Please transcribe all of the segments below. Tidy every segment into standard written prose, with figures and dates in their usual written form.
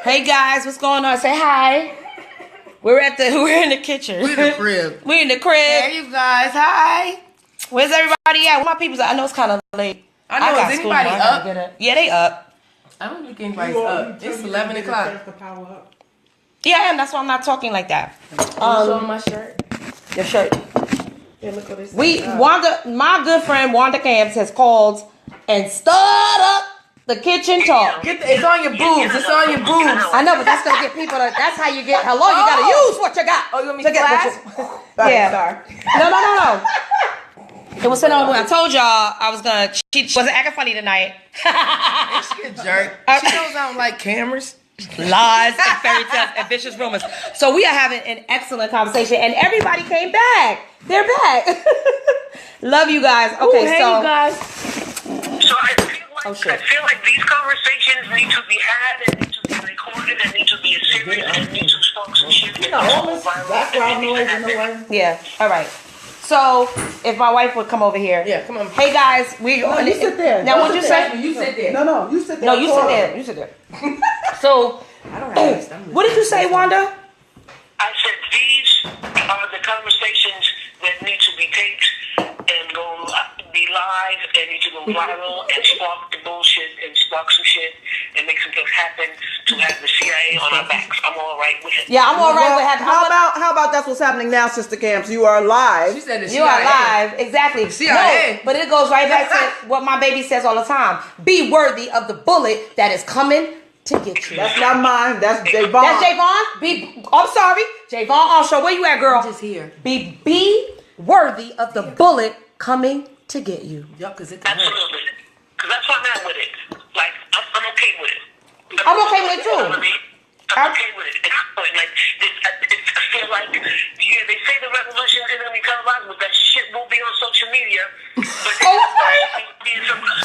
Hey guys, what's going on? Say hi. We're in the kitchen. We're in the crib. We're in the crib. Hey you guys, hi. Where's everybody at? Where my people at? I know it's kind of late. I know, is anybody up? Yeah, they up. I don't think anybody's up. It's 11 o'clock. Yeah, I am. That's why I'm not talking like that. Showing my shirt. Your shirt. Yeah, look what this Wanda, my good friend Wanda Camps has called and stirred up the kitchen talk. It's on your boobs. It's on your boobs. I know, but that's gonna get people. That's how you get. Hello, you gotta use what you got. Oh, you want me to flash? Yeah. Sorry. No. It was sent on. I told y'all I was gonna. She wasn't acting funny tonight. She a jerk. She knows I don't like cameras. Lies and fairy tales and vicious rumors. So we are having an excellent conversation, and everybody came back. They're back. Love you guys. Okay, hey, so you guys. So I feel like these conversations need to be had and need to be recorded and need to be serious and need to spark some shit. All this background noise in the way. yeah. All right. So if my wife would come over here. Yeah, come on. Hey guys, you sit there. Now what'd you say? You sit there. No, you sit there. No, you sit there. You sit there. So I don't have what did you say, Wanda? I said these are the conversations that need to be taped and go be live and need to go viral and spark the bullshit and spark some shit and make some things happen to have the CIA on our backs. I'm all right with it. Yeah, I'm all right with having. How about that's what's happening now, Sister Camps? You are live. She said You are live, exactly. CIA. No, but it goes right back to what my baby says all the time. Be worthy of the bullet that is coming to get you. That's not mine. That's Javon. That's Javon. I'm sorry, Javon Onshaw. Where you at, girl? I'm just here. Be worthy of the bullet coming to get you. Yup, because it can hurt. Absolutely. Because that's why I'm at with it. Like, I'm okay with it. I'm okay with it too. I'm okay with it. Like, I feel like, yeah, they say the revolution isn't going to be televised, but that shit will be on social media. But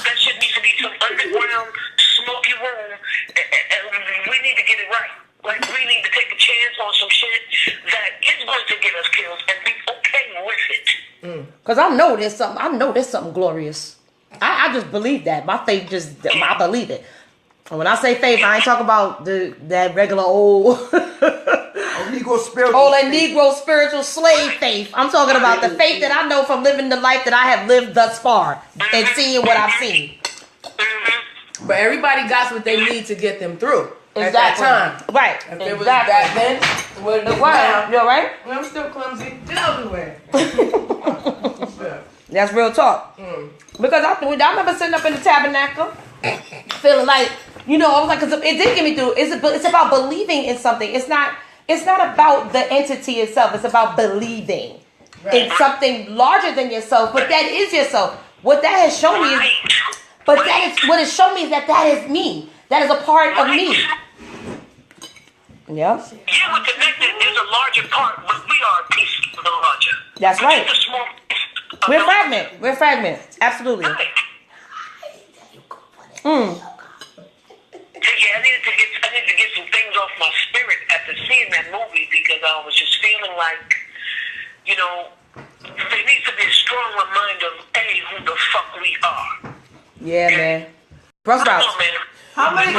that shit needs to be some underground, smoky room, and we need to get it right. Like, we need to take a chance on some shit that is going to get us killed and be okay with it. Cause I know there's something glorious. I just believe that. My faith I believe it. And when I say faith, I ain't talking about that regular old Negro spiritual. Negro spiritual slave faith. I'm talking about the faith that I know from living the life that I have lived thus far and seeing what I've seen. But everybody got what they need to get them through at Exactly. that time. Right. If it was back then, it would have been down. You all right? I'm still clumsy. Get out of the way. That's real talk. Because I remember sitting up in the tabernacle, feeling like, I was like, because it did get me through. It's about believing in something. It's not about the entity itself. It's about believing in something larger than yourself. But that is yourself. What that has shown me is, what it showed me is that is me. That is a part of me. Yeah. Yeah, we're connected. There's a larger part, but we are a piece of the larger. That's right. It's a small piece of We're the fragment. We're fragment. Absolutely. Right. Yeah, I needed to get some things off my spirit after seeing that movie because I was just feeling like, there needs to be a strong reminder of who the fuck we are. Yeah, man. Brussels sprouts. Come on, man. How many?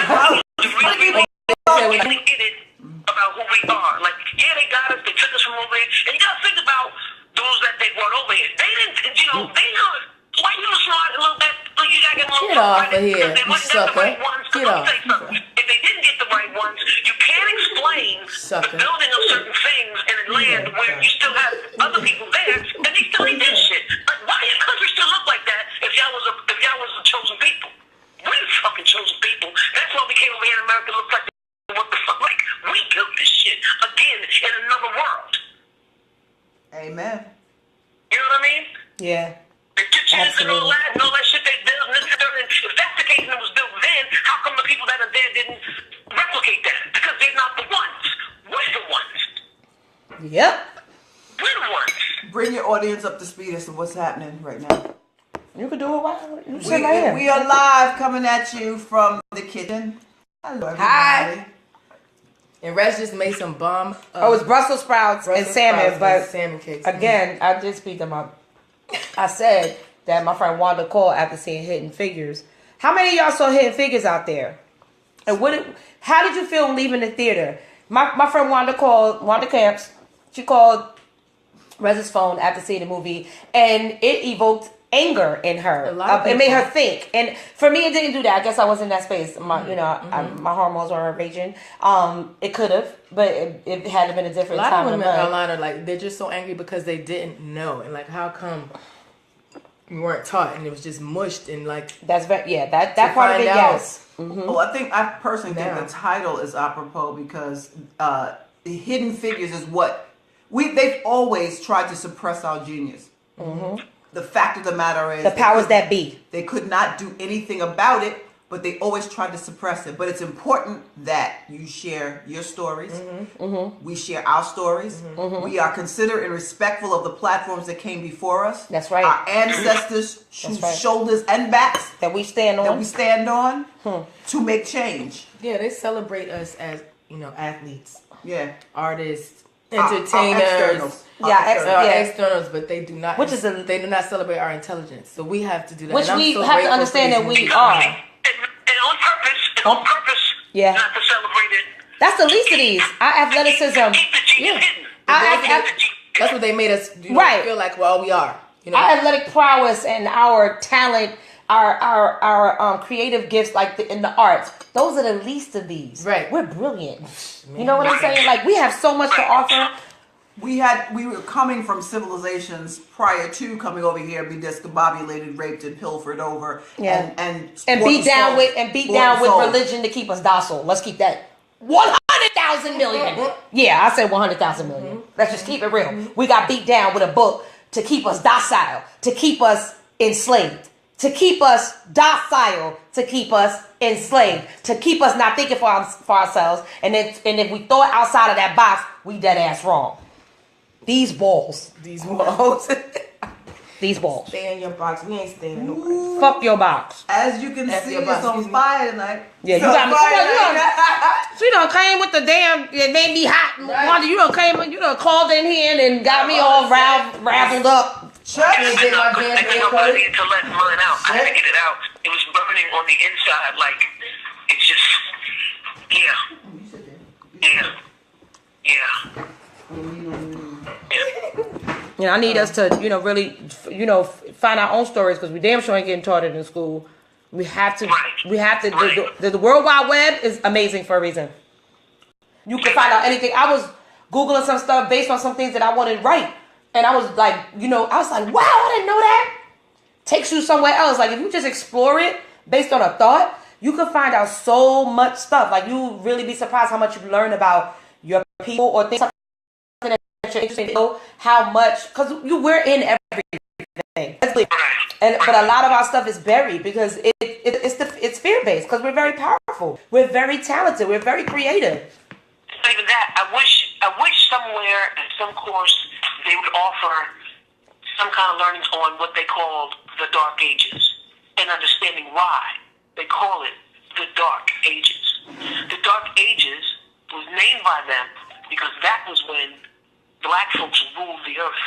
We get it about who we are. Like, yeah, they got us. They took us from over here. And you gotta think about those that they brought over here. They didn't, why you smart a little bit? You gotta get a little Get off of here, they you wouldn't get the sucker. right ones. Get off. If they didn't get the right ones, you can't explain Sucker. the building of certain things in a land where you still have other people there and they still ain't did shit. Like, why your country still look like that if y'all was a chosen people? We're the fucking chosen people. That's why we came over here in America look like what the fuck? Like, we built this shit again in another world. Amen. You know what I mean? Yeah. The kitchens and all that shit they built. And if that's the case and it was built then, how come the people that are there didn't replicate that? Because they're not the ones. We're the ones. Yep. We're the ones. Bring your audience up to speed as to what's happening right now. You can do it. Why? You sit right here. We are live coming at you from the kitchen. Hello, everybody. Hi. And Rez just made some bomb. It's Brussels sprouts and salmon, but salmon cakes. again, I did speak them up. I said that my friend Wanda called after seeing Hidden Figures. How many of y'all saw Hidden Figures out there? And how did you feel leaving the theater? My friend Wanda Camps. She called Rez's phone after seeing the movie, and it evoked anger in her. It made her think. And for me, it didn't do that. I guess I was in that space. My my hormones were raging. It could have, but it had been a different time. A lot of women online are like, they're just so angry because they didn't know, and like, how come we weren't taught, and it was just mushed and like. That's that part of it. Yes. Mm-hmm. Well, I personally think the title is apropos because Hidden Figures is what they've always tried to suppress our genius. Mm-hmm. The fact of the matter is, the powers that be. They could not do anything about it, but they always tried to suppress it. But it's important that you share your stories. Mm-hmm. Mm-hmm. We share our stories. Mm-hmm. We are considerate and respectful of the platforms that came before us. That's right. Our ancestors' shoulders and backs that we stand on. To make change. Yeah, they celebrate us as athletes. Yeah, artists, entertainers. Externals, but they do not. They do not celebrate our intelligence. So we have to do that. Which we have to understand that we are. And on purpose. Yeah. Not to celebrate it. That's the least of these. Our athleticism. Keep the genius hidden. That's what they made us feel like. Well, we are. Our athletic prowess and our talent, our creative gifts, like in the arts. Those are the least of these. Right. We're brilliant. You know what I'm saying? Like, we have so much to offer. We were coming from civilizations prior to coming over here, be discombobulated, raped, and pilfered over, and beat down with religion to keep us docile. Let's keep that 100,000 million. Yeah, I said 100,000 million. Mm-hmm. Let's just keep it real. Mm-hmm. We got beat down with a book to keep us docile, to keep us enslaved, to keep us docile, to keep us enslaved, to keep us not thinking for ourselves. And if we throw it outside of that box, we dead ass wrong. These balls. These balls. Stay in your box. We ain't staying in no box. Fuck your box. As you can see, it's on fire tonight. Yeah, you got me. She done came with the damn. It made me hot. Right. Wanda, you done called in here and got me all raveled up. I needed to let mine out. I had to get it out. It was burning on the inside. Like, it's just, I need us to, really, find our own stories because we damn sure ain't getting taught it in school. We have to. The World Wide Web is amazing for a reason. You can find out anything. I was Googling some stuff based on some things that I wanted right. And I was like, wow, I didn't know that. Takes you somewhere else. Like, if you just explore it based on a thought, you can find out so much stuff. Like, you really be surprised how much you learn about your people or things that you're interested in. How much, because we're in everything. But a lot of our stuff is buried because it's fear-based because we're very powerful. We're very talented. We're very creative. Not even that. I wish somewhere in some course they would offer some kind of learnings on what they called the Dark Ages and understanding why they call it the Dark Ages. The Dark Ages was named by them because that was when black folks ruled the earth.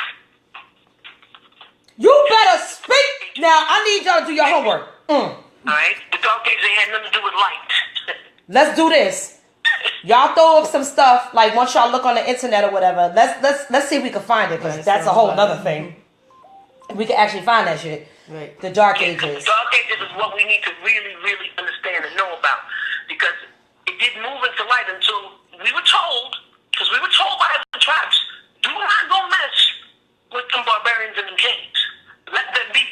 You better speak. Now, I need y'all to do your homework. All right? The Dark Ages, they had nothing to do with light. Let's do this. Y'all throw up some stuff, like once y'all look on the internet or whatever. Let's see if we can find it, because that's a whole nother thing. We can actually find that shit. Right. The Dark Ages. The Dark Ages is what we need to really, really understand and know about, because it didn't move into light until we were told by the tribes, do not go mess with them barbarians and them kings. Let them be.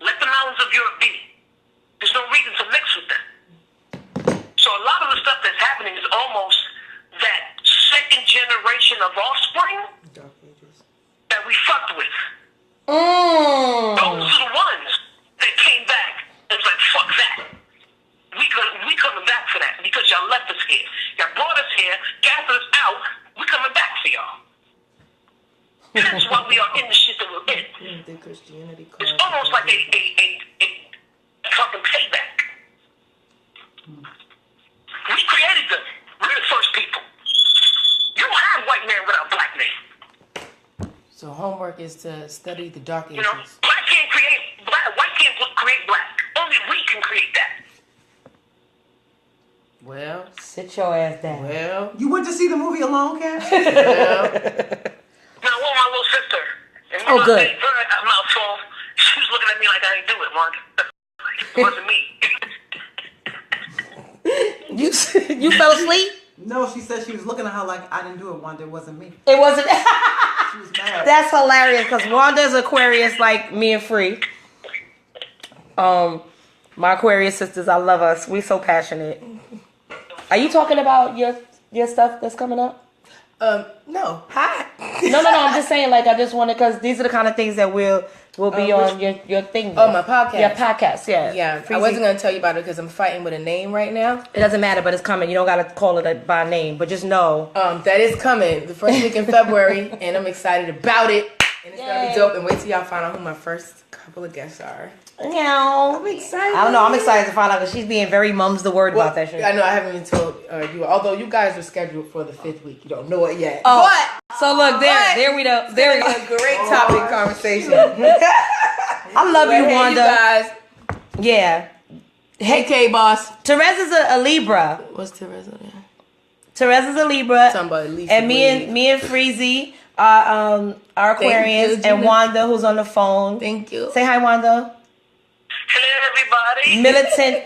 Let the mountains of Europe be. There's no reason to mix with them. So a lot of the stuff that's happening is almost that second generation of offspring that we fucked with. Those are the ones that came back and was like, fuck that. We coming back for that because y'all left us here. Y'all brought us here, gathered us out. We coming back for y'all. That's why we are in the shit that we're in. It's almost like a fucking payback. We created them. We're the first people. You don't have white man without black man. So homework is to study the Dark Ages. Black can't create black. White can't create black. Only we can create that. Sit your ass down. Well, you went to see the movie alone, Cash? No, I want my little sister. And Oh, good. Her mouthful. She was looking at me like I didn't do it, Wanda. It wasn't me. You fell asleep? No, she said she was looking at her like I didn't do it, Wanda. It wasn't me. It wasn't. She was mad. That's hilarious because Wanda's Aquarius like me and Free. My Aquarius sisters, I love us. We so passionate. Are you talking about your stuff that's coming up? No. Hi. No. I'm just saying, like, I just wanted, because these are the kind of things that will be on your thing. Oh, my podcast. Your podcast, yeah. Yeah, Freezy. I wasn't going to tell you about it because I'm fighting with a name right now. It doesn't matter, but it's coming. You don't got to call it by name, but just know. That is coming the first week in February, and I'm excited about it. And it's going to be dope. And wait till y'all find out who my first couple of guests are. I'm excited. I don't know. I'm excited to find out because she's being very mum's the word about that shit. I know. I haven't even told you. Although you guys are scheduled for the 5th week, you don't know it yet. Oh, so look there we go. There we go. A great topic conversation. I love you, Wanda. You guys. Yeah. Hey, K-Boss. Teresa's a Libra. What's Teresa? Teresa's a Libra. Somebody. And me and Freezy are Aquarius, you, and Wanda, who's on the phone. Thank you. Say hi, Wanda. Hello, everybody.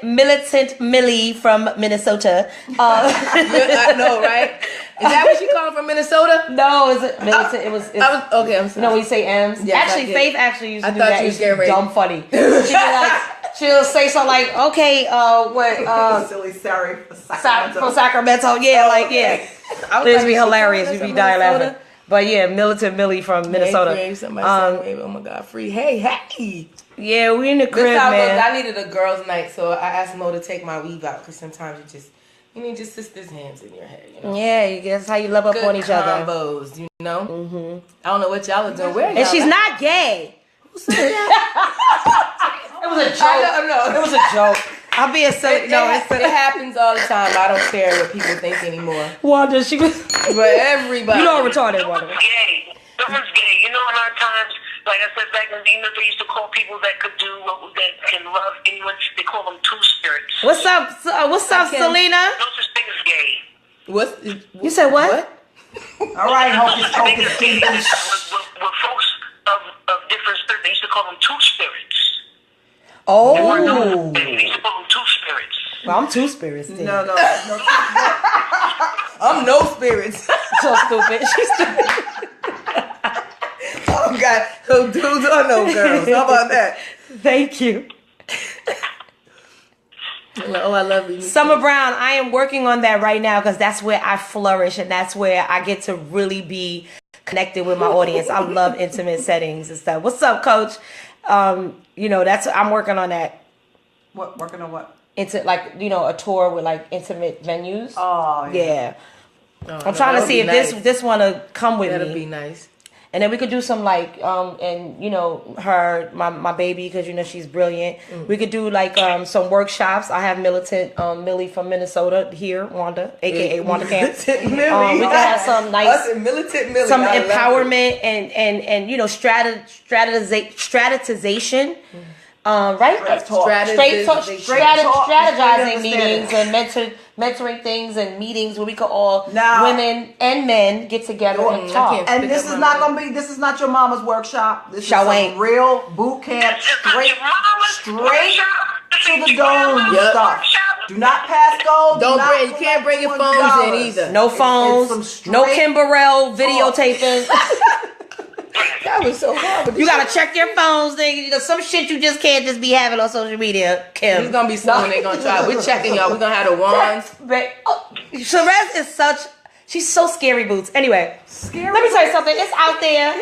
Militant Millie from Minnesota. I know, right? Is that what you call from Minnesota? No, is it militant? Okay, I'm sorry. No, we say M's. Yeah, actually, Faith actually used to do thought that. you was getting ready. Dumb funny. She'll say something like, okay, silly Sari from from Sacramento. Yeah, like, yeah. This would be hilarious. You'd be dying laughing. But yeah, Militant Millie from Minnesota. Hey, oh my God, Free. Hey. Yeah, we in the crib, man. I needed a girls' night, so I asked Mo to take my weave out because sometimes you need your sister's hands in your head. You know? Yeah, that's how you love up on each other. Combos, you know. Mm-hmm. I don't know what y'all are doing. Where y'all and she's at? not gay. Who said that? It was a joke. No. It was a joke. I'm being silly. It happens all the time. I don't care what people think anymore. Wanda, she was. But everybody. You know, retarded Wanda. Gay. Someone's gay. You know, in our times, like I said back in the they used to call people that could do that can love anyone. They call them two spirits. What's up? What's up, Selena? No such thing as gay. You said what? All right, hocus pocus. With folks of different spirits, they used to call them two spirits. Oh. They used to call them two spirits. Well, I'm two spirits. Then. No. I'm no spirits. So stupid. She's stupid. Oh God, no dudes or no girls. How about that? Thank you. Oh, I love you. Summer Brown, I am working on that right now because that's where I flourish and that's where I get to really be connected with my audience. I love intimate settings and stuff. What's up, Coach? I'm working on that. What? Working on what? Into a tour with like intimate venues. Oh yeah. I'm trying to see if this want to come with me. That'll be nice. And then we could do some my baby, because she's brilliant. Mm. We could do some workshops. I have Militant Millie from Minnesota here, Wanda, aka Wanda Camp. We could have some nice Militant Millie, some empowerment and strategization. Right? Strategizing meetings and mentoring things and meetings where we could all women and men get together and talk. And this is not your mama's workshop. This is some real boot camp, straight to the dome stuff. Do not pass go. You can't bring your phones in either. No phones. No Kim Burrell videotaping. That was so hard. You gotta check your phones, nigga. Some shit you just can't just be having on social media, Kim. There's gonna be something they're gonna try. We're checking y'all. We're gonna have the wands. Sherez is she's so scary boots. Anyway, let me tell you something. It's out there.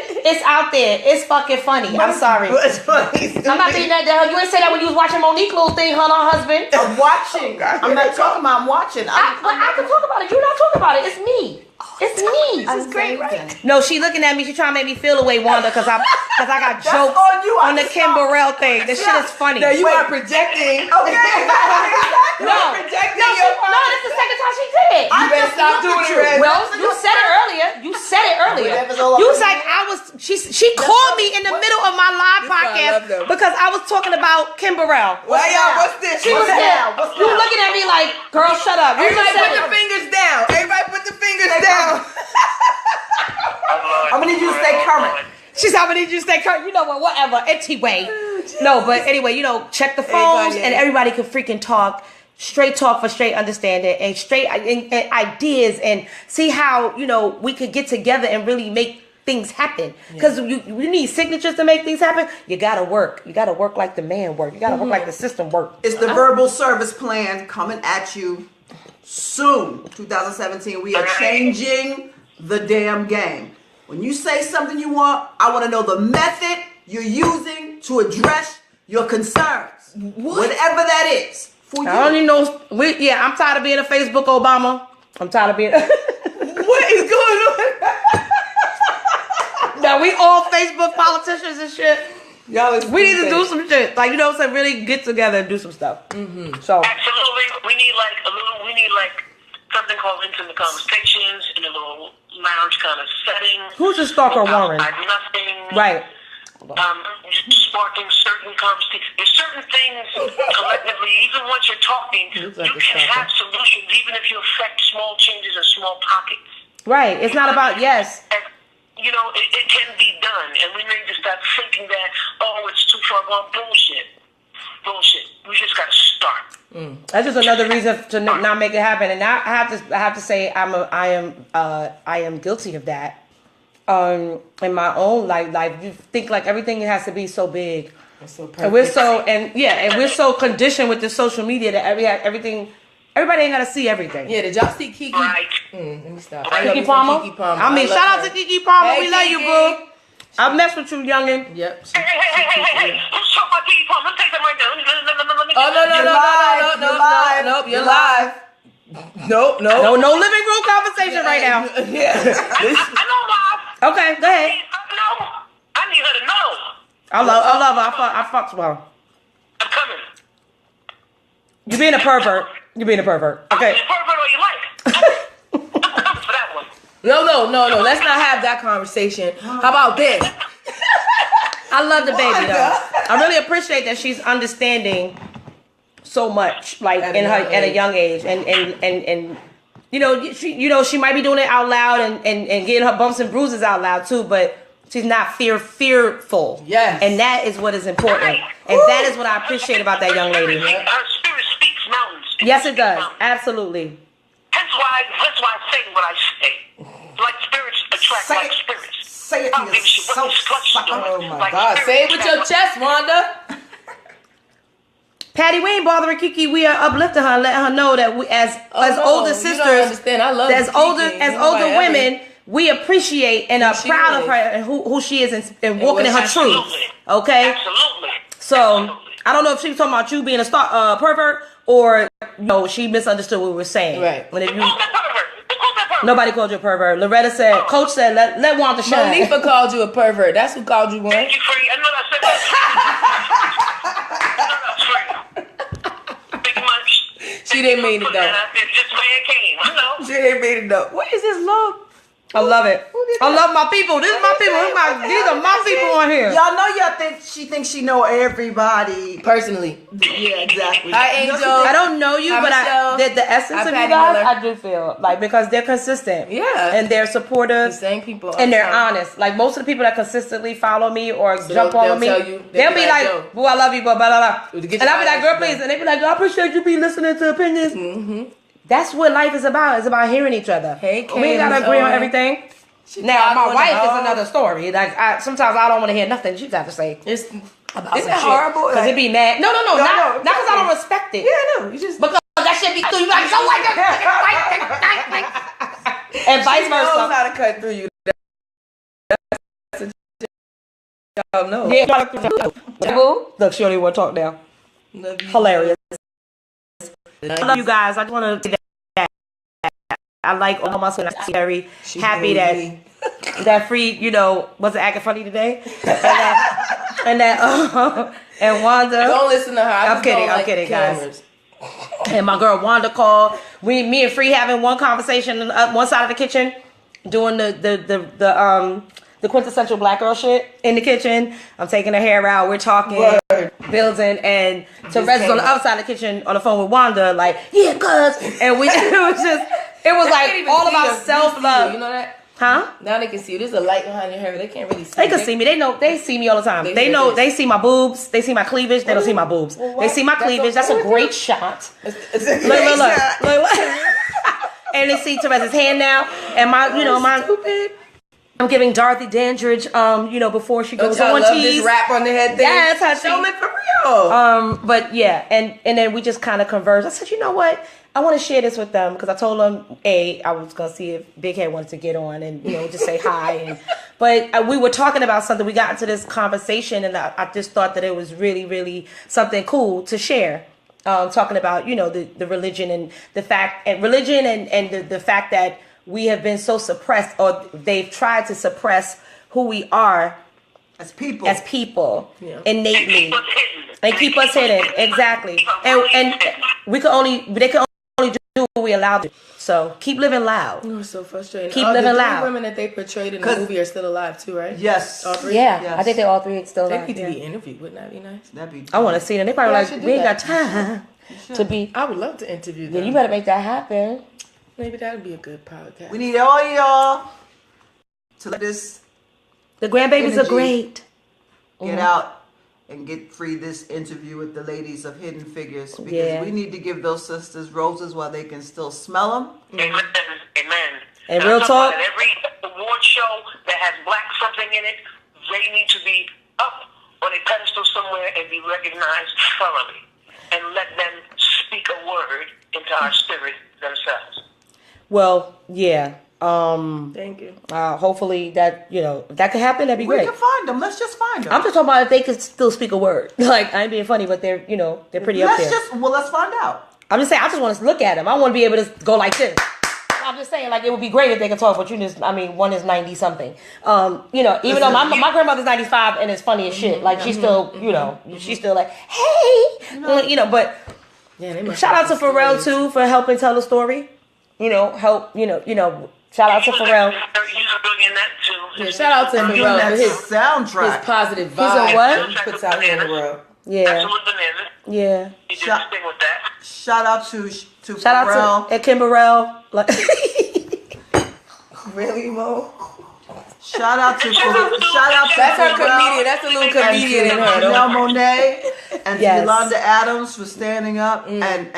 It's fucking funny. I'm sorry. It's funny. I'm not saying that to her. You ain't say that when you was watching Monique little thing, her and her husband. I'm watching. I'm not talking about I'm watching. I can talk about it. You're not talking about it. It's me. It's me. This is great, right? No, she looking at me. She trying to make me feel away, Wanda, because I got jokes on the Kim Burrell thing. This shit is funny. No, you are projecting. Okay. No, this is the second time she did it. You better stop doing it. Well, you said it earlier. You was like, she called me in the middle of my live podcast because I was talking about Kim Burrell. Well, y'all, what's this? She was there. You looking at me like, girl, shut up. Everybody put the fingers down. Everybody put the fingers down. I'm gonna need you to stay current. She's how many you stay current. You know what? Whatever. Anyway. No, but anyway, check the phones and everybody can freaking talk. Straight talk for straight understanding and straight and ideas and see how, we could get together and really make things happen. Because you need signatures to make things happen. You got to work. You got to work like the man work. You got to work like the system work. It's the verbal service plan coming at you soon. 2017. We are changing the damn game. When you say something you want, I want to know the method you're using to address your concerns. Whatever that is. I don't even know. I'm tired of being a Facebook Obama. I'm tired of being. What is going on? Now we all Facebook politicians and shit. We need to do some shit. Like, really get together and do some stuff. Mm-hmm. So absolutely, we need something called intimate conversations in a little lounge kind of setting. Who's the stalker Warren? Nothing. Right. Sparking certain conversations. There's certain things collectively, even once you're talking, you can have solutions, even if you affect small changes in small pockets. Right. It's not about yes. And, it can be done, and we need to stop thinking that it's too far gone. Bullshit. We just got to start. That's just another reason to not make it happen. And I have to say I am guilty of that. In my own life, you think like everything has to be so big, so perfect. And we're so conditioned with the social media that everybody ain't gotta see everything. Yeah, did y'all see Kiki? Right. Let me stop. Kiki Palmer. Shout out to Kiki Palmer. Hey, we love you, boo. I mess with you, youngin. Yep. Hey! Who's talking about Kiki Palmer? Let's take that right now. Nope, you're live. Nope. No living room conversation right now. Yeah. I know, Mom. Okay, go ahead. I need her to know. I love her. I fucked with her. I'm coming. You being a pervert. Okay. I'm being a pervert or you like. I'm coming for that one. No. Let's not have that conversation. How about this? I love the baby though. I really appreciate that she's understanding so much, like at a young age, and she might be doing it out loud and getting her bumps and bruises out loud too, but she's not fearful. Yes, and that is what is important, and that is what I appreciate about that young lady. Her spirit speaks mountains. Yes, it does. Absolutely. That's why I say what I say. Like spirits attract like spirits. Say it to yourself. Oh my God! Say it with your chest, Wanda. Patty, we ain't bothering Kiki. We are uplifting her, letting her know that we, as older sisters, you don't understand. I love as older women, we appreciate and are proud of her and who she is and walking in her truth. Okay. Absolutely. So I don't know if she was talking about you being a pervert or she misunderstood what we were saying. Right. Nobody called you a pervert. Loretta said, Coach said, let Wanda shine. Monifah called you a pervert. That's who called you one. Thank you, Free. I know that said that. Big much. She didn't mean it though. Just the way it came. I know. She didn't mean it though. What is this love? I love it. I love my people. This is my people. These are my people on here. Y'all know she thinks she know everybody personally. Yeah, exactly. Hi, Angel. I don't know you, but the essence of you guys, I do feel like because they're consistent. Yeah. And they're supportive. The same people. And they're honest. Like most of the people that consistently follow me or jump on me, they'll be like, "Boo, I love you, blah blah blah." And I'll be like, "Girl, please," and they be like, "I appreciate you be listening to opinions." Mm-hmm. That's what life is about. It's about hearing each other. Hey, we ain't gotta agree on everything. Now, my wife is another story. Like, sometimes I don't want to hear nothing she got to say. It's about some shit. Horrible? Because it be mad. No, not because I don't respect it. Yeah, no. You just because that shit be through you like, so like and vice versa. She knows how to cut through you. Y'all know. Yeah. Look, she don't even want to talk now. Hilarious. I love you guys. I just want to say that I like all my son. I'm very happy that Free, wasn't acting funny today. and Wanda. Don't listen to her. I'm kidding, guys. And my girl Wanda called. me and Free having one conversation on one side of the kitchen, doing the quintessential black girl shit in the kitchen. I'm taking her hair out. We're talking, building, and Therese is on the other side of the kitchen on the phone with Wanda, like, yeah, cuz. And it was like all about self-love. You know that? Huh? Now they can see you. There's a light behind your hair. They can't really see. They can see me. They see me all the time. They see my boobs. They see my cleavage. They don't see my boobs. They see my cleavage. That's a great shot. Look. And they see Therese's hand now. And my stupid. I'm giving Dorothy Dandridge, before she goes on tease. This rap on the head thing. Yeah, that's how show me for real. But yeah, and then we just kind of conversed. I said, you know what? I want to share this with them because I told them, I was going to see if Big Head wanted to get on and, just say hi. But we were talking about something. We got into this conversation and I just thought that it was really, really something cool to share. Talking about, the religion and the fact and the fact that we have been so suppressed, or they've tried to suppress who we are as people, innately, and keep us hidden. Exactly. And they can only do what we allow them. So keep living loud. It was so frustrating. Keep living loud. The women that they portrayed in the movie are still alive too, right? Yes. All three? Yeah. Yes. I think they all three still alive. They need to be interviewed. Wouldn't that be nice? I want to see them. They probably we ain't got time to be. I would love to interview them. Yeah, you better make that happen. Maybe that would be a good podcast. We need all y'all to let this. The grandbabies are great. Get out and get free this interview with the ladies of Hidden Figures, because we need to give those sisters roses while they can still smell them. Amen. And real talk. Every award show that has black something in it, they need to be up on a pedestal somewhere and be recognized thoroughly, and let them speak a word into our spirit themselves. Well, yeah. Thank you. Hopefully that, if that could happen, that'd be great. We can find them. Let's just find them. I'm just talking about if they could still speak a word. Like, I ain't being funny, but they're pretty up there. Let's find out. I'm just saying, I just want to look at them. I want to be able to go like this. I'm just saying, like, it would be great if they could talk, but one is 90 something. Even though my grandmother's 95 and it's funny as shit. Like, she's still, she's still like, hey, but shout out to Pharrell too for helping tell the story. Shout out to Pharrell. Yeah, shout out to Pharrell for his soundtrack, his positive vibe. He's a what? He puts out in the world. Yeah. Yeah. He did his thing with that. Shout out to Pharrell. Shout out to Kim Burrell. Really, Mo? Shout out to That's her comedian. That's a little comedian in her. Janelle Monáe and Yolanda Adams for standing up and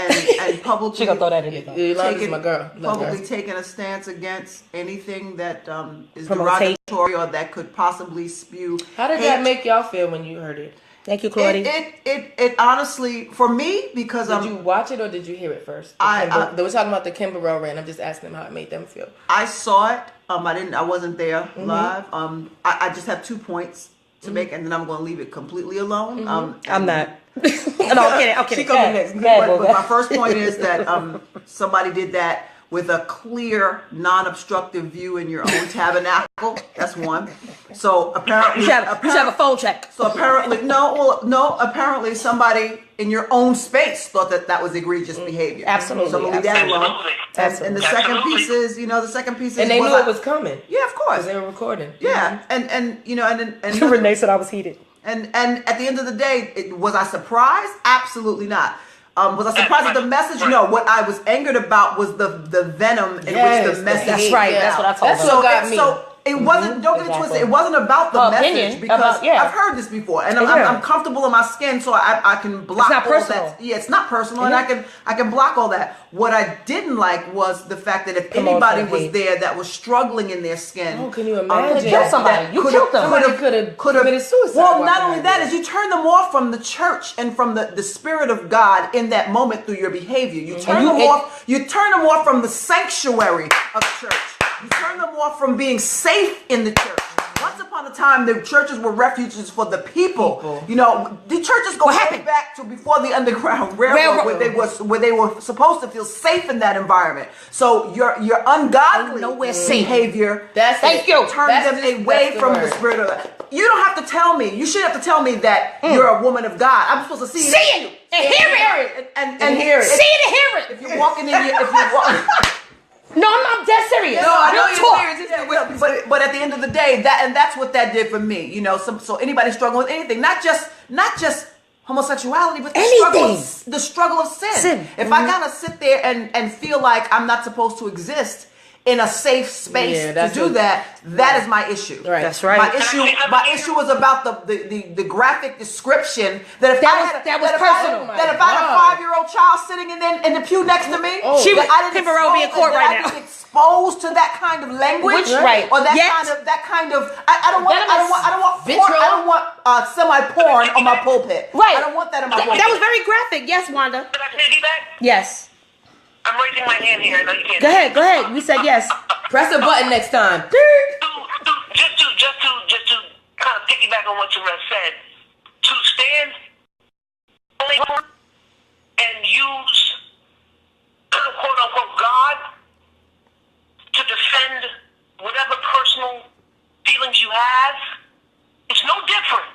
publicly. She gonna throw that in there. Yolanda's my girl. Publicly taking a stance against anything that is derogatory or that could possibly spew. How did that make y'all feel when you heard it? Thank you, Claudia. It honestly, for me, because did you watch it or did you hear it first? They were talking about the Kim Burrell rant. I'm just asking them how it made them feel. I saw it. I wasn't there live. I just have 2 points to make, and then I'm going to leave it completely alone. I'm not. No, I'm kidding. She coming next. But my first point is that somebody did that with a clear, non-obstructive view in your own tabernacle. That's one. So apparently, you should have a phone check. So apparently, apparently somebody in your own space thought that was egregious behavior. Absolutely. So leave that alone. And the second piece is, and they knew it was coming. Yeah, of course. They were recording. Yeah, and Renee said I was heated. And at the end of the day, was I surprised? Absolutely not. Was I surprised at the message? No. What I was angered about was the venom in which the message. That's right. Yeah. That's what I told them. That's what got me. So it wasn't. Don't get it twisted. It wasn't about the message because I've heard this before, and I'm comfortable in my skin, so I can block. It's not all personal. that. Yeah, it's not personal, and I can block all that. What I didn't like was the fact that if anybody was there that was struggling in their skin, can you imagine? Kill somebody. You killed them. Somebody could have committed suicide. Well, not only that, is you turn them off from the church and from the spirit of God in that moment through your behavior. You turn them off. You turn them off from the sanctuary of church. You turn them off from being safe in the church. Once upon of the time the churches were refuges for the people. You know, the churches go way back to before the Underground Railroad, where they were supposed to feel safe in that environment. So your ungodly behavior turns them away from the spirit of God. You don't have to tell me. You shouldn't have to tell me that you're a woman of God. I'm supposed to see it and hear it and hear it. See it and hear it. If you're walking in, if you're walking. No, I'm dead serious. No, I know you're serious. But at the end of the day, that's what that did for me. You know, so anybody struggling with anything, not just homosexuality, but the struggle of sin. If I gotta sit there and feel like I'm not supposed to exist in a safe space to do that is my issue. Right. That's right. My issue was about the graphic description that if I had a 5-year-old child sitting in the pew next to me, she would be in court right now. Exposed to that kind of language, right? Or that kind of I don't want semi-porn on my pulpit. Right. I don't want that in my pulpit. That was very graphic. Yes, Wanda. Did I say that? Yes. I'm raising my hand here. I know you can't. Go ahead. You said yes. Press a button next time. Just to kind of piggyback on what you said, to stand and use quote unquote God to defend whatever personal feelings you have, it's no different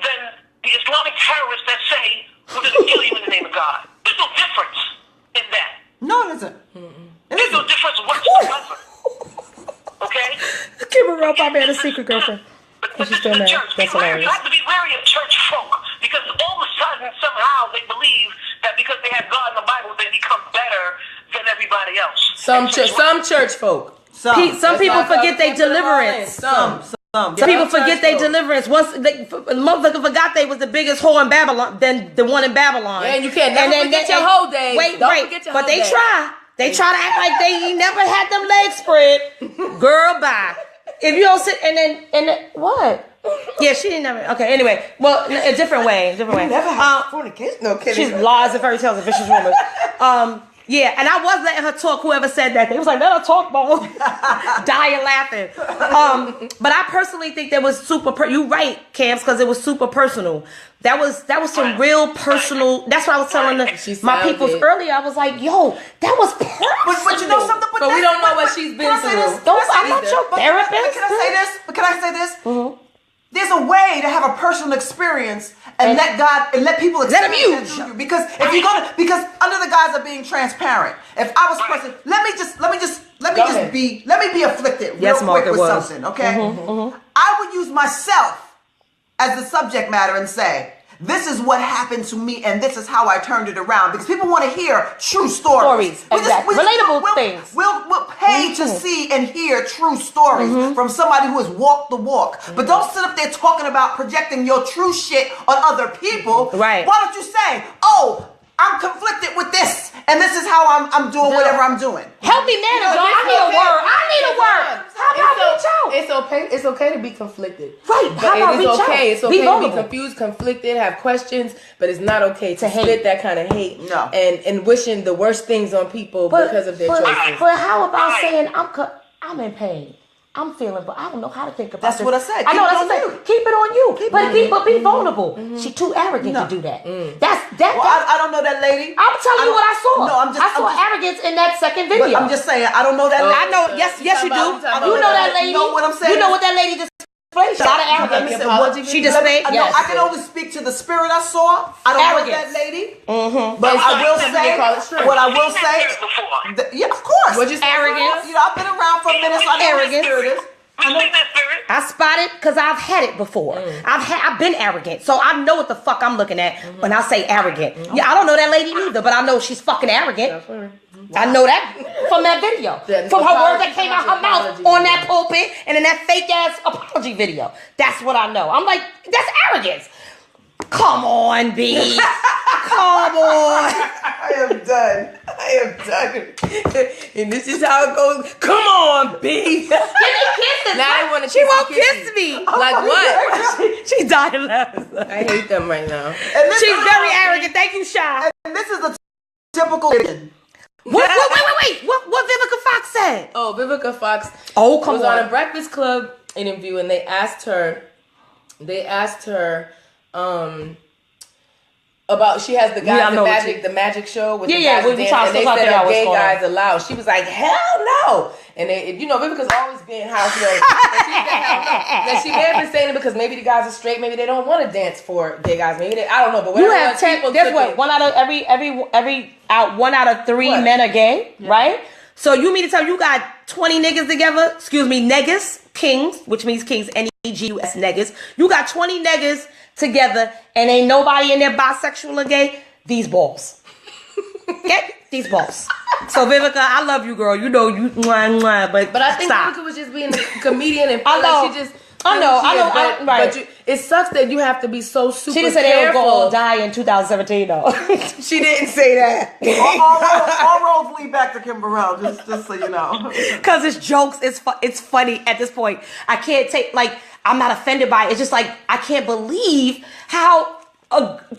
than the Islamic terrorists that say we're going to kill you in the name of God. There's no difference in that. No, it isn't. There's no difference whatsoever. Okay? Give her up. I made a secret girlfriend. But this is the church. You have to be wary of church folk because all of a sudden, somehow, they believe that because they have God in the Bible, they become better than everybody else. Some church folk. Some people forget their deliverance. Some people forget their deliverance. Once motherfucker forgot they was the biggest whore in Babylon than the one in Babylon. Yeah, and you can't never forget your whole day. Don't forget your whole day. But they try. They try to act like they ain't never had them legs spread. Girl, bye. If you don't sit and then what? Yeah, she didn't never. Okay, anyway. Well, a different way. Never had fornication. No kidding. She's lies and fairy tales and vicious rumors. Yeah, and I was letting her talk. Whoever said that, they was like, "Let her talk, Bo." Dying laughing. But I personally think that was super. You right, Camps, because it was super personal. That was some real personal. That's what I was telling my peoples earlier. I was like, "Yo, that was personal." But you know something. But we don't know what she's been through. I'm not your therapist. Can I say this? Mm-hmm. There's a way to have a personal experience and let people experience it through you. Because because under the guise of being transparent, if I was person, let me be afflicted real quick with something, okay? Mm-hmm. I would use myself as the subject matter and say, this is what happened to me, and this is how I turned it around. Because people want to hear true stories. Relatable things. We'll pay to see and hear true stories from somebody who has walked the walk. But don't sit up there talking about projecting your true shit on other people. Right. Why don't you say, oh, I'm conflicted with this, and this is how I'm doing whatever I'm doing. Help me manage, y'all. I need a word. How about reach out? It's okay to be conflicted. Right. How about reach out? It's okay to be confused, conflicted, have questions, but it's not okay to spit that kind of hate. No. And wishing the worst things on people because of their choices. But how about saying I'm in pain? I'm feeling, but I don't know how to think about That's this. what I said. I know that's what I said. Keep it on you. But be vulnerable. She too arrogant to do that. I don't know that lady. I'm telling you what I saw. No, I saw arrogance in that second video. But I'm just saying, I don't know that lady. I know. Yes, you do. You know that lady. You know what I'm saying? You know what that lady displayed? A lot of arrogance. She displayed. Yes. I can only speak to the spirit I saw. I don't know that lady. But I will say what I will say. Yeah, of course. What you say? Arrogance. You know, I've been around for a minute, so I know what spirit is. I spot it because I've had it before. I've been arrogant, so I know what the fuck I'm looking at when I say arrogant. Yeah, I don't know that lady neither, but I know she's fucking arrogant. I know that from that video, from her words that came out her mouth on that pulpit and in that fake ass apology video. That's what I know. I'm like, that's arrogance. Come on, B. Come on. I am done. And this is how it goes. Come on, B. Give me kisses. Now I want to. She won't kiss me. Like what? She's dying laughing. I hate them right now. She's very arrogant. Thank you, Shy. And this is a typical. Wait. What Vivica Fox said? Oh, Vivica Fox. Oh, come was on a Breakfast Club interview, and they asked her about, she has the guys, the magic show with the guys dance, and they said are gay guys allowed. She was like, hell no. And they, Vivica's always being house girl. That she may have been saying it because maybe the guys are straight, maybe they don't want to dance for gay guys. Maybe I don't know, but you have 10. There's what, one out of one out of three men are gay, right? So you mean to tell me you got 20 niggas together? Excuse me, niggas, kings, which means kings, Negus, niggas. You got 20 niggas together, and ain't nobody in there bisexual or gay. These balls. Okay? These balls. So Vivica, I love you, girl. You know you but I think stop. Vivica was just being a comedian and I know. She just I know, right. But it sucks that you have to be so super She didn't say they were going to die in 2017, though. She didn't say that. all roads lead back to Kim Burrell, just so you know. Because it's jokes. It's funny at this point. I can't take, I'm not offended by it. It's just I can't believe how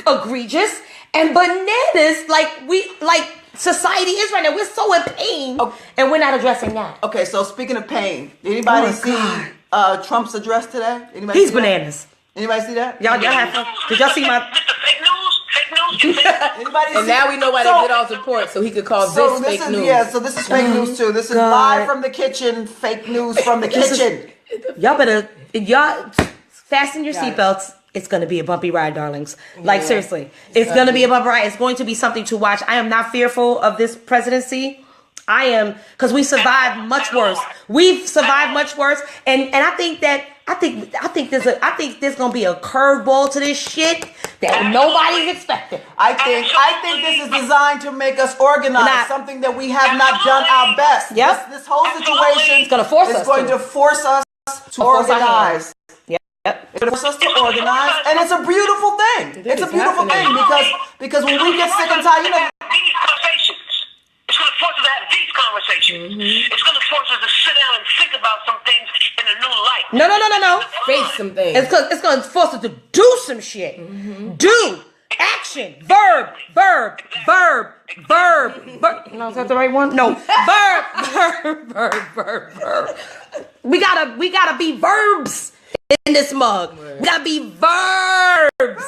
egregious and bananas society is right now. We're so in pain, and we're not addressing that. Okay, so speaking of pain, did anybody see Trump's address today? Anybody? He's bananas. Anybody see that? Y'all have fun. Did y'all see my? Fake news. Anybody? And now we know why they did all support, so he could call this fake news. Yeah, so this is fake news too. This is live from the kitchen. Fake news from the kitchen. Y'all fasten your seatbelts. It's going to be a bumpy ride, darlings. Seriously. It's going to be a bumpy ride. It's going to be something to watch. I am not fearful of this presidency. I am, because we survived much worse. We've survived much worse. And I think there's going to be a curveball to this shit that nobody's expecting. I think this is designed to make us organize, something that we have not done our best. Yep. This whole situation is going to force us to organize. Yep. It forces us to organize, and it's a beautiful thing. It's a beautiful thing because when we get sick and tired, these conversations. It's going to force us to have these conversations. Mm-hmm. It's going to force us to sit down and think about some things in a new light. No. Face some things. It's going to force us to do some shit. Mm-hmm. Do. Action. Verb. No, is that the right one? No. Verb. We gotta be verbs in this mug. We gotta be verbs.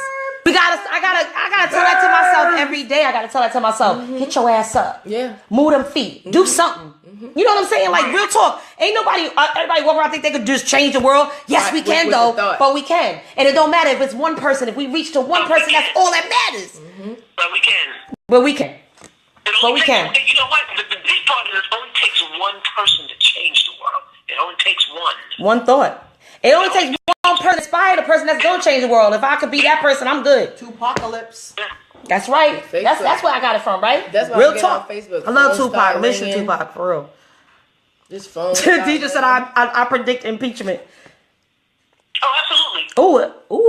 I gotta tell that to myself every day. I gotta tell that to myself. Get your ass up. Yeah. Move them feet. Do something. You know what I'm saying? Real talk. Ain't everybody walk around think they could just change the world. Yes, we can though. But we can. And it don't matter if it's one person. If we reach to one person, that's all that matters. But we can. But we can. You know what? The big part is it only takes one person to change the world. It only takes one. One thought. It only takes one person to inspire the person that's gonna change the world. If I could be that person, I'm good. Tupacalypse. That's right. That's where I got it from, right? That's why real I get talk. On Facebook. I love Tupac. I listen to Tupac for real. This phone. DJ said I predict impeachment. Oh, absolutely. Ooh.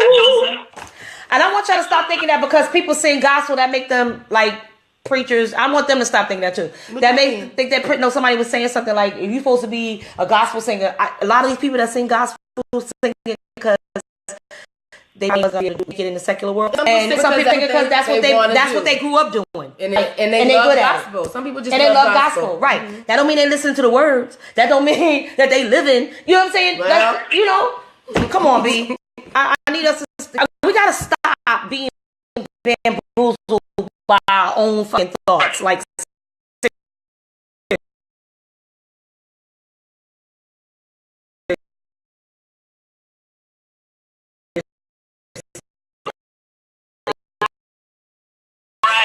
Absolutely. And I want y'all to stop thinking that because people sing gospel that make them preachers. I want them to stop thinking that too. That makes them think that somebody was saying something like, if you're supposed to be a gospel singer, a lot of these people that sing gospel sing it because they must be able to get in the secular world. And some people think because that's what they grew up doing. And they love good gospel. at it. Some people just love gospel. Right. Mm-hmm. That don't mean they listen to the words. That don't mean that they live in. You know what I'm saying? Well, Come on, B. I need us to. We gotta stop being bamboozled by our own fucking thoughts.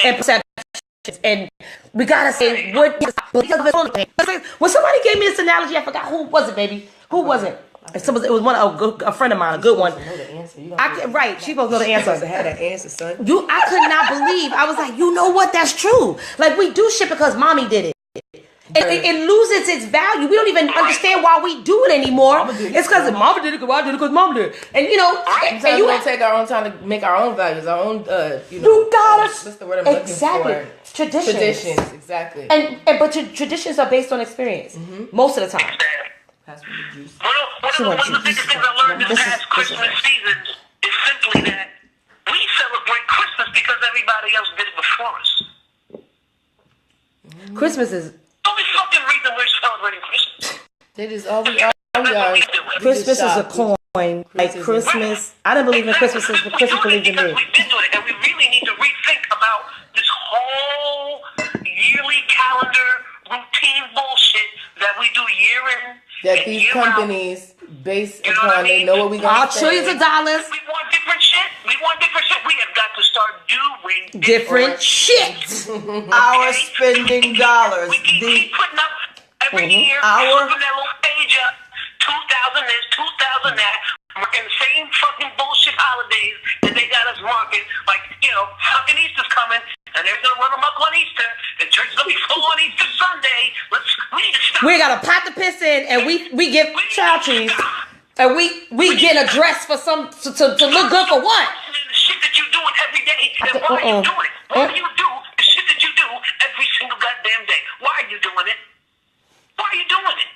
And perceptions, and we gotta say what. When somebody gave me this analogy, I forgot who was it, baby. Who was it? It was a friend of mine, a good one. Right, she supposed to know the answer. To have that answer, son. I could not believe. I was like, you know what? That's true. We do shit because mommy did it. It loses its value. We don't even understand why we do it anymore. It's because mama did it, because I did it, because mom did it. And sometimes we don't take our own time to make our own values, our own. You gotta. What's the word I'm looking for? Traditions, exactly. But traditions are based on experience most of the time. One of the biggest things I learned this past Christmas season is simply that we celebrate Christmas because everybody else did it before us. Christmas is the only fucking reason we're celebrating Christmas. That is all we are Christmas is a coin. Like Christmas, I don't believe in Christmas, but Christmas believes in me. We've been doing it, and we really need to rethink about this whole yearly calendar routine bullshit that we do year in. That these companies base upon, they know what we got. Trillions of dollars. We want different shit. We have got to start doing different shit. Our spending dollars. We keep putting up every year. Our that little page up. 2,000 this, 2,000 that. Marking the same fucking bullshit holidays that they got us marking. Like, fucking Easter's coming, and they're gonna run amok on Easter. The church's gonna be full on Easter Sunday. We need to stop. We got a pot to piss in, and we give child trees, and we get a dress for some to look good for what? The shit that you doing every day, and why are you doing it? Why do you do the shit that you do every single goddamn day? Why are you doing it? Why are you doing it?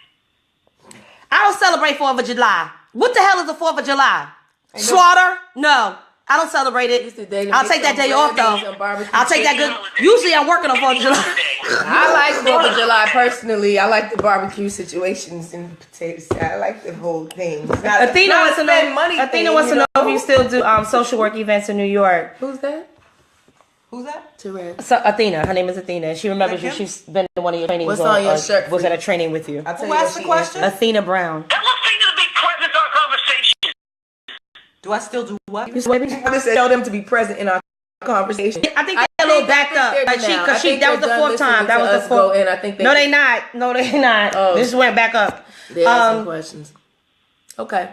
I don't celebrate 4th of July. What the hell is the 4th of July? Slaughter? No. I don't celebrate it. I'll take that day off, though. I'll take that good. Usually I'm working on 4th of July. I like 4th of July personally. I like the barbecue situations and the potatoes. I like the whole thing. Athena wants to know if you still do social work events in New York. Who's that? Who's that? Therese. So Athena, her name is Athena. She remembers you. She's been to one of your trainings. What's on your shirt? Was at a training with you. Who asked the question? Athena Brown. Tell Athena to be present in our conversation. Do I still do what? I just tell them to be present in our conversation. I think they're a little backed up. Like that was the 4th time. That was the 4th. And I think no, they not. No, they not. Oh. This went back up. They asked some questions. Okay.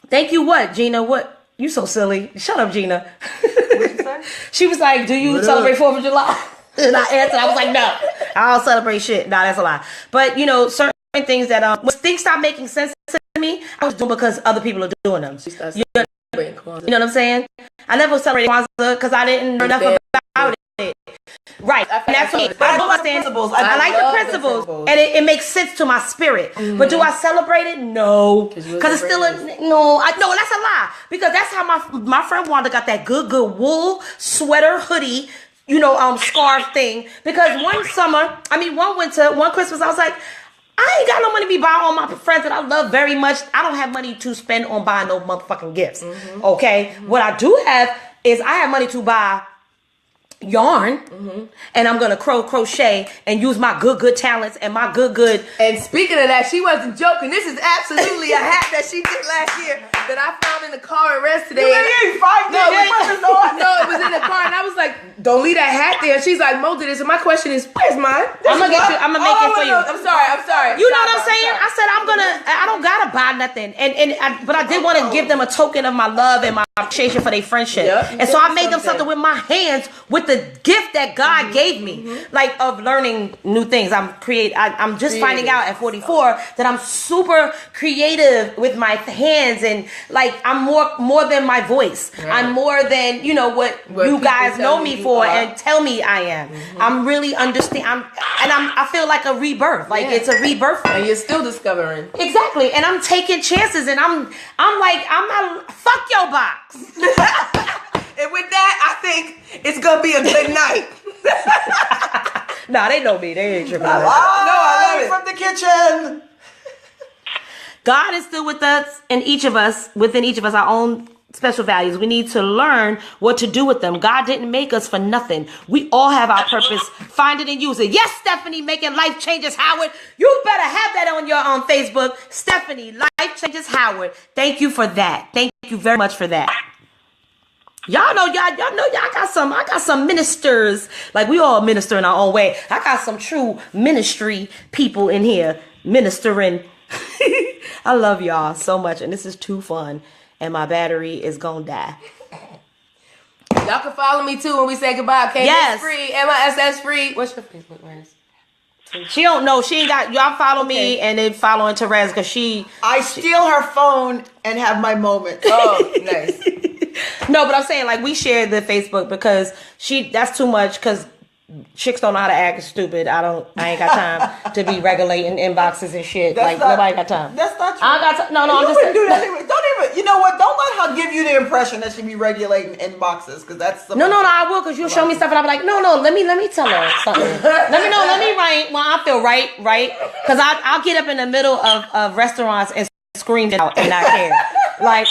Thank you. What, Gina? What? You so silly. Shut up, Gina. What'd you say? She was like, "Do you celebrate 4th of July?" And I answered. I was like, "No, I don't celebrate shit." No, that's a lie. But certain things that when things stop making sense to me, I was doing because other people are doing them. You know what I'm saying? I never celebrated Kwanzaa because I didn't know enough about it. Right. And that's me. I like the principles. And it makes sense to my spirit. Mm-hmm. But do I celebrate it? No. Because it's still no, that's a lie. Because that's how my friend Wanda got that good wool sweater hoodie, scarf thing. Because one winter, one Christmas, I was like, I ain't got no money to be buying all my friends that I love very much. I don't have money to spend on buying no motherfucking gifts. Mm-hmm. Okay? Mm-hmm. What I do have is I have money to buy yarn, and I'm gonna crochet and use my good talents and my good. And speaking of that, she wasn't joking. This is absolutely a hat that she did last year that I found in the car and rest today. No, it was in the car, and I was like, "Don't leave that hat there." She's like, "Mo did this," and my question is, "Where's mine?" I'm gonna make it for you. I'm sorry. You know what I'm saying? I said I don't gotta buy nothing, but I did want to give them a token of my love and my appreciation for their friendship, and so I made them something with my hands with the gift that God gave me, like of learning new things. I'm just finding out at 44 that I'm super creative with my hands, and like I'm more than my voice. Right. I'm more than what you guys know me for and tell me I am. I'm really I feel like a rebirth. Like it's a rebirth, and you're still discovering. Exactly, and I'm taking chances, and I'm not fuck your box. And with that, I think it's gonna be a good night. Nah, they know me. They ain't tripping. I love it. From the kitchen. God is still with us, and within each of us, our own special values. We need to learn what to do with them. God didn't make us for nothing. We all have our purpose. Find it and use it. Yes, Stephanie, making life changes, Howard. You better have that on your Facebook. Stephanie, life changes, Howard. Thank you for that. Thank you very much for that. Y'all know I got some ministers. Like we all minister in our own way. I got some true ministry people in here ministering. I love y'all so much, and this is too fun. And my battery is gonna die. Y'all can follow me too when we say goodbye. Okay, yes. Free, MISS free. What's your Facebook, Rez? She don't know. She ain't got. Y'all follow me and then following Therese because I steal her phone and have my moment. Oh, nice. No, but I'm saying like we share the Facebook because that's too much because chicks don't know how to act stupid. I ain't got time to be regulating inboxes and shit. Nobody got time. That's not true. I got time. No, I'm just saying. Do that anyway. Don't even. You know what? Don't let her give you the impression that she be regulating inboxes because that's. No, I will because you'll show me stuff and I'll be like, no. Let me tell her something. Let me write when I feel right. Because I'll get up in the middle of restaurants and scream it out and not care. Like.